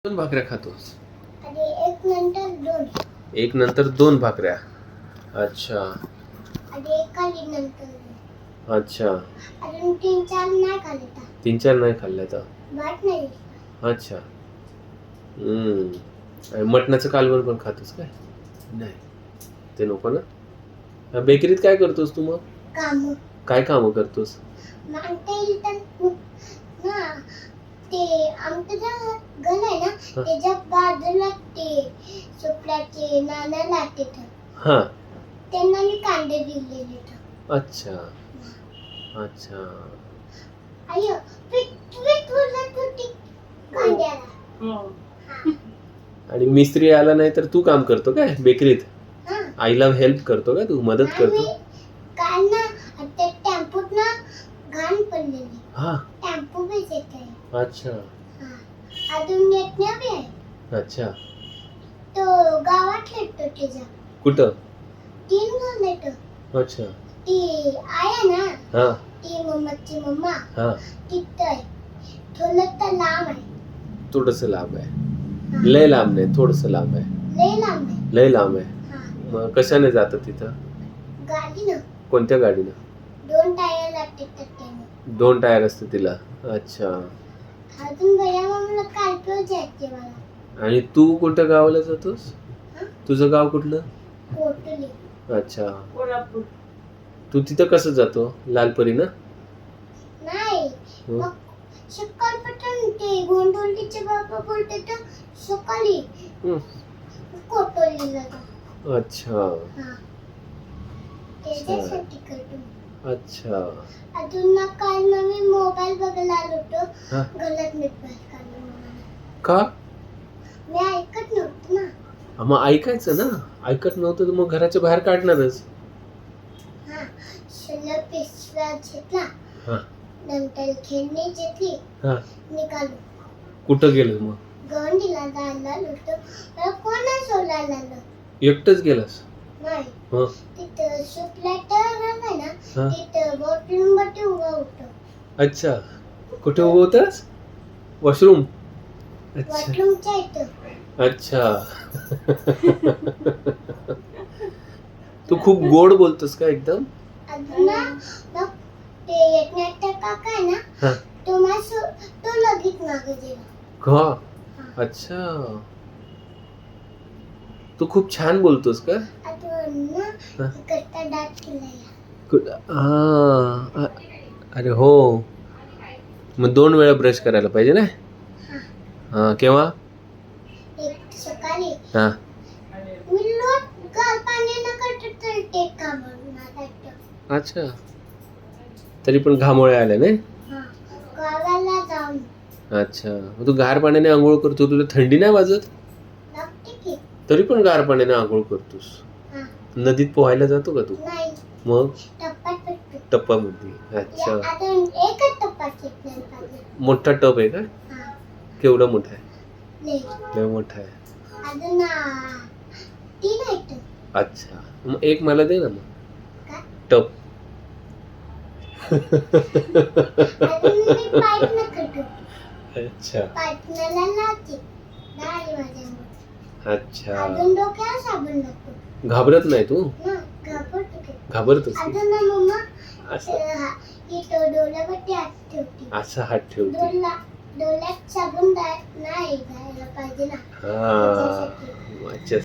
दोन भाकऱ्या खातोस आणि एक नंतर दोन भाकऱ्या. अच्छा आणि एक खाली नंतर अच्छा अजून 3-4 नाही खाल्ले तर 3-4 नाही खाल्ल्या तर भात नाही. अच्छा. आणि मटणाचं कालवण पण खातोस काय? नाही ते नको ना. बेकरीत काय करतोस तू? मग काम काय कामं करतोस? मागता येईल तर ना ते आमचं घर आहे ना त्याच्या बाजूला ते सुपल्याचे नाना लागते हा त्यांना मी कांदे दिलेले. अच्छा अच्छा. अय्यो पीठ बोलत होती कांद्याला. आणि मिस्त्री आला नाही तर तू काम करतो काय बेकरीत? आईला हेल्प करतो का तू? मदत करतो? काय ना ते टेम्पोत ना घाण पडलेली. हा टेम्पो बेस येते. अच्छा अजून येत नाही आहे. अच्छा. तो गावात येतो त्याच्या. कुठं? 3 घर येतो. अच्छा. ती आहे ना हा ती मम्माची मम्मा हा तिथं आहे. थोडं तर लांब आहे. थोडस लांब आहे. लय लांब नाही, थोडस लांब आहे. लय लांब आहे. लय लांब आहे. मग कशाने जातं तिथं? गाडीनं. कोणत्या गाडीनं? 2 टायर लागतात त्याने. 2 टायर असते तिला. अच्छा. अजून भैया मला कालपेव जायचे मला. आणि तू कुठं गावाला जातोस? तुझं गाव कुठलं? कोटली. अच्छा. तू तिथं कसं जातो? लालपरीनं? नाही मग सकाळपासून ते गोंधळीचे बाबा बोलते तर सकाळी कोटलीला जा. अच्छा त्याच्यासाठी करतो. अच्छा. अजून ना काल मी मोबाईल बघायला आलो होतो. गलत निघाला का? मी ऐकत नव्हतो ना. मग ऐकायचं ना. ऐकत नव्हतं तर मग घराच्या बाहेर काढणारच. सलग पिशव्या घेतला. नंतर खेळणी घेतली. निघालो. कुठं गेलं मग? गवंडीला जायला होतो. मला कोणा सोडायला आलं? एकटंच गेलास? नाही तिथं सुपल्याट आहे ना तिथं वॉशरूम मध्ये उभा होतो. अच्छा. कुठे उभं होतास? वॉशरूम? वॉशरूमच्या इथं. अच्छा. तू खूप गोड बोलतोस का एकदम? अजून ना मग ते एक नाटक काका आहे ना तो लगेच मागे गेला. का? अच्छा. तू खूप छान बोलतोस का? अरे हो. मग 2 वेळा ब्रश करायला पाहिजे ना? हा केव्हा? एक सकाळी. हा मी रोज गार पाण्यानं करतो तर ते काम अच्छा. तरी पण घामोळे आले नाही? गावाला जाऊन. अच्छा. मग तू गार पाण्याने आंघोळ करतो, तुला थंडी नाही वाजत? तरी पण गार पाण्याने आंघोळ करतोस. नदीत पोहायला जातो का तू? नाही. मग टप्प्यामध्ये. अच्छा. एकच टप्पा मोठा टप आहे का? केवढा मोठा आहे? लय मोठा आहे. अजून 3 आहेत. अच्छा. मग एक मला दे ना मग. टप. अच्छा. अच्छा. घाबरत नाही तू? घाबरतोस? असा हात ठेवते. डोळ्यात साबण नाही पाहिजे ना.